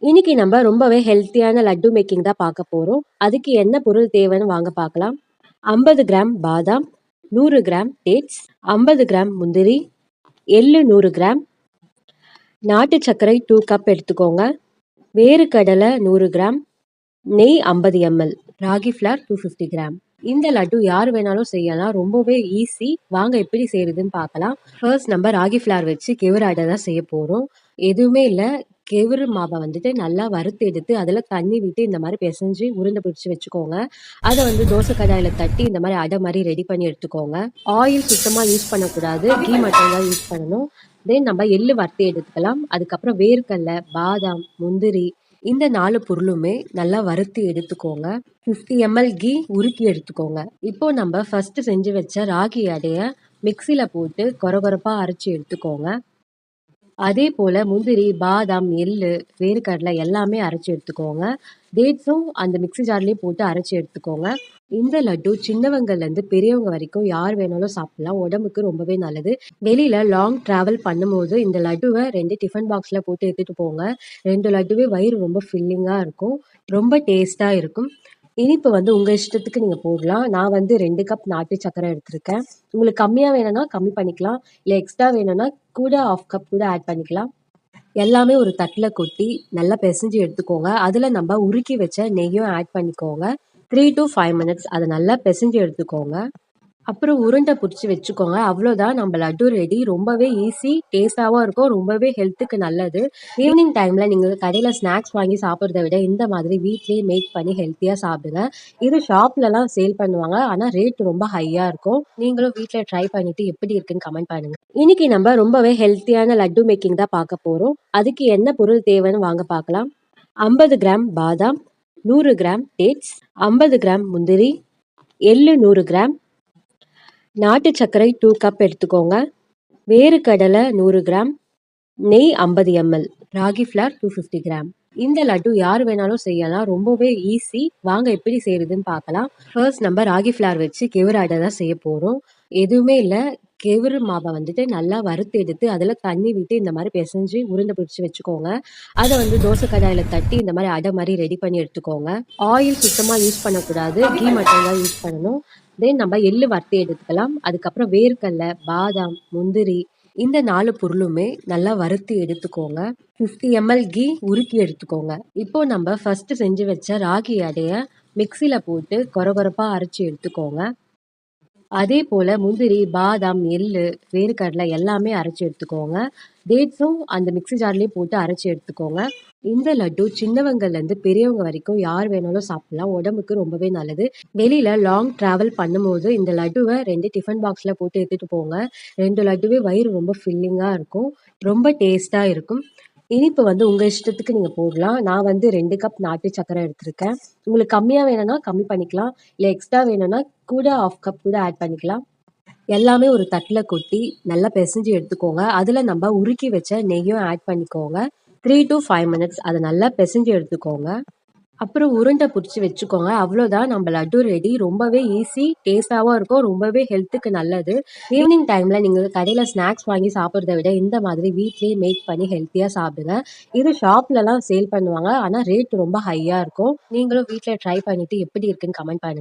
இன்னைக்கு நம்ம ரொம்பவே ஹெல்த்தியான லட்டு மேக்கிங் தான் பார்க்க போறோம். அதுக்கு என்ன பொருள் தேவைன்னு வாங்க பார்க்கலாம். 50 கிராம் பாதாம், 100 கிராம் டேட்ஸ், 50 கிராம் முந்திரி, எள்ளு 100 கிராம், நாட்டு சர்க்கரை 2 கப் எடுத்துக்கோங்க, வேர்க்கடலை 100 கிராம், நெய் 50 ml, ராகி ஃப்ளார் 250 கிராம். இந்த லட்டு யார் வேணாலும் செய்யலாம். ரொம்பவே ஈஸி. வாங்க எப்படி செய்யறதுன்னு பார்க்கலாம். ஃபர்ஸ்ட் நம்ம ராகி ஃப்ளார் வச்சு கெவுரு அடை தான் செய்ய போறோம். எதுவுமே இல்லை, கெவுரு மாவை வந்துட்டு நல்லா வறுத்து எடுத்து அதில் தண்ணி விட்டு இந்த மாதிரி பிசைஞ்சு உருண்டை பிடிச்சி வச்சுக்கோங்க. அதை தோசை கடாயில் தட்டி இந்த மாதிரி அடை மாதிரி ரெடி பண்ணி எடுத்துக்கோங்க. ஆயில் சுத்தமாக யூஸ் பண்ணக்கூடாது, கீ மட்டும் தான் யூஸ் பண்ணணும். தென் நம்ம எள்ளு வறுத்து எடுத்துக்கலாம். அதுக்கப்புறம் வேர்க்கடலை, பாதாம், முந்திரி, இந்த 4 பொருளுமே நல்லா வறுத்து எடுத்துக்கோங்க. 50 ml கீ உருக்கி எடுத்துக்கோங்க. இப்போ நம்ம ஃபர்ஸ்ட் செஞ்சு வச்ச ராகி அடைய மிக்சியில போட்டு கொரகொரப்பா அரைச்சி எடுத்துக்கோங்க. அதே போல் முந்திரி, பாதாம், எள்ளு, வேர்க்கடலை எல்லாமே அரைச்சி எடுத்துக்கோங்க. டேட்ஸும் அந்த மிக்ஸி ஜார்லேயே போட்டு அரைச்சி எடுத்துக்கோங்க. இந்த லட்டு சின்னவங்கலேருந்து பெரியவங்க வரைக்கும் யார் வேணாலும் சாப்பிடலாம். உடம்புக்கு ரொம்பவே நல்லது. வெளியில் லாங் ட்ராவல் பண்ணும்போது இந்த லட்டுவை 2 டிஃபன் பாக்ஸில் போட்டு எடுத்துகிட்டு போங்க. 2 லட்டுவே வயிறு ரொம்ப ஃபில்லிங்காக இருக்கும், ரொம்ப டேஸ்ட்டாக இருக்கும். இனிப்பு உங்கள் இஷ்டத்துக்கு நீங்கள் போடலாம். நான் 2 கப் நாட்டு சர்க்கரை எடுத்திருக்கேன். உங்களுக்கு கம்மியாக வேணும்னா கம்மி பண்ணிக்கலாம், இல்லை எக்ஸ்ட்ரா வேணும்னா கூட 1/2 கப் கூட ஆட் பண்ணிக்கலாம். எல்லாமே ஒரு தட்டில் கொட்டி நல்லா பிசைஞ்சு எடுத்துக்கோங்க. அதில் நம்ம உருக்கி வச்ச நெய்யும் ஆட் பண்ணிக்கோங்க. 3 to 5 minutes அதை நல்லா பிசைஞ்சு எடுத்துக்கோங்க. அப்புறம் உருண்டை பிடிச்சி வச்சுக்கோங்க. அவ்வளோதான், நம்ம லட்டு ரெடி. ரொம்பவே ஈஸி, டேஸ்ட்டாகவும் இருக்கும், ரொம்பவே ஹெல்த்துக்கு நல்லது. ஈவினிங் டைமில் நீங்கள் கடையில் ஸ்நாக்ஸ் வாங்கி சாப்பிட்றத விட இந்த மாதிரி வீட்லேயே மேக் பண்ணி ஹெல்த்தியாக சாப்பிடுங்க. இது ஷாப்லலாம் சேல் பண்ணுவாங்க, ஆனால் ரேட் ரொம்ப ஹையாக இருக்கும். நீங்களும் வீட்டில் ட்ரை பண்ணிவிட்டு எப்படி இருக்குன்னு கமெண்ட் பண்ணுங்கள். இன்னைக்கு நம்ம ரொம்பவே ஹெல்த்தியான லட்டு மேக்கிங் தான் பார்க்க போகிறோம். அதுக்கு என்ன பொருள் தேவைன்னு வாங்க பார்க்கலாம். 50 கிராம் பாதாம், 100 கிராம் டேட்ஸ், 50 கிராம் முந்திரி, எள்ளு 100 கிராம், நாட்டு சர்க்கரை 2 கப் எடுத்துக்கோங்க, வேர்க்கடலை 100 கிராம், நெய் 50 ml, ராகி ஃப்ளார் 250 கிராம். இந்த லட்டு யார் வேணாலும் செய்யலாம். ரொம்பவே ஈஸி. வாங்க எப்படி செய்யறதுன்னு பார்க்கலாம். ஃபர்ஸ்ட் நம்ம ராகி ஃப்ளார் வச்சு கெவுரு அடை தான் செய்ய போகிறோம். எதுவுமே இல்லை, கெவுரு மாவை நல்லா வறுத்து எடுத்து அதில் தண்ணி விட்டு இந்த மாதிரி பிசைஞ்சு உருண்டை பிடிச்சி வச்சுக்கோங்க. அதை தோசை கடாயில் தட்டி இந்த மாதிரி அடை மாதிரி ரெடி பண்ணி எடுத்துக்கோங்க. ஆயில் சுத்தமாக யூஸ் பண்ணக்கூடாது, கீ மட்டும் தான் யூஸ் பண்ணணும். தென் நம்ம எள்ளு வறுத்து எடுத்துக்கலாம். அதுக்கப்புறம் வேர்க்கடலை, பாதாம், முந்திரி, இந்த 4 பொருளுமே நல்லா வறுத்து எடுத்துக்கோங்க. 50 ml கீ உருக்கி எடுத்துக்கோங்க. இப்போ நம்ம ஃபர்ஸ்ட் செஞ்சு வச்ச ராகி அடைய மிக்சியில போட்டு கொரகொரப்பா அரைச்சி எடுத்துக்கோங்க. அதே போல் முந்திரி, பாதாம், எள்ளு, வேர்க்கடலை எல்லாமே அரைச்சி எடுத்துக்கோங்க. டேட்ஸும் அந்த மிக்ஸி ஜார்லேயே போட்டு அரைச்சி எடுத்துக்கோங்க. இந்த லட்டு சின்னவங்கலேருந்து பெரியவங்க வரைக்கும் யார் வேணாலும் சாப்பிடலாம். உடம்புக்கு ரொம்பவே நல்லது. வெளியில் லாங் ட்ராவல் பண்ணும்போது இந்த லட்டுவை 2 டிஃபன் பாக்ஸில் போட்டு எடுத்துகிட்டு போங்க. 2 லட்டுவே வயிறு ரொம்ப ஃபில்லிங்காக இருக்கும், ரொம்ப டேஸ்ட்டாக இருக்கும். இனிப்பு உங்கள் இஷ்டத்துக்கு நீங்கள் போடலாம். நான் 2 கப் நாட்டு சர்க்கரை எடுத்திருக்கேன். உங்களுக்கு கம்மியாக வேணும்னா கம்மி பண்ணிக்கலாம், இல்லை எக்ஸ்ட்ரா வேணும்னா கூட 1/2 கப் கூட ஆட் பண்ணிக்கலாம். எல்லாமே ஒரு தட்டில் கொட்டி நல்லா பிசைஞ்சு எடுத்துக்கோங்க. அதில் நம்ம உருக்கி வச்ச நெய்யும் ஆட் பண்ணிக்கோங்க. 3 to 5 minutes அதை நல்லா பிசைஞ்சு எடுத்துக்கோங்க. அப்புறம் உருண்டை பிடிச்சி வச்சுக்கோங்க. அவ்வளோதான், நம்ம லட்டு ரெடி. ரொம்பவே ஈஸி, டேஸ்ட்டாகவும் இருக்கும், ரொம்பவே ஹெல்த்துக்கு நல்லது. ஈவினிங் டைமில் நீங்கள் கடையில் ஸ்நாக்ஸ் வாங்கி சாப்பிட்றத விட இந்த மாதிரி வீட்லேயே மேக் பண்ணி ஹெல்த்தியாக சாப்பிடுங்க. இது ஷாப்லலாம் சேல் பண்ணுவாங்க, ஆனால் ரேட் ரொம்ப ஹையாக இருக்கும். நீங்களும் வீட்டில் ட்ரை பண்ணிவிட்டு எப்படி இருக்குன்னு கமெண்ட் பண்ணுங்கள்.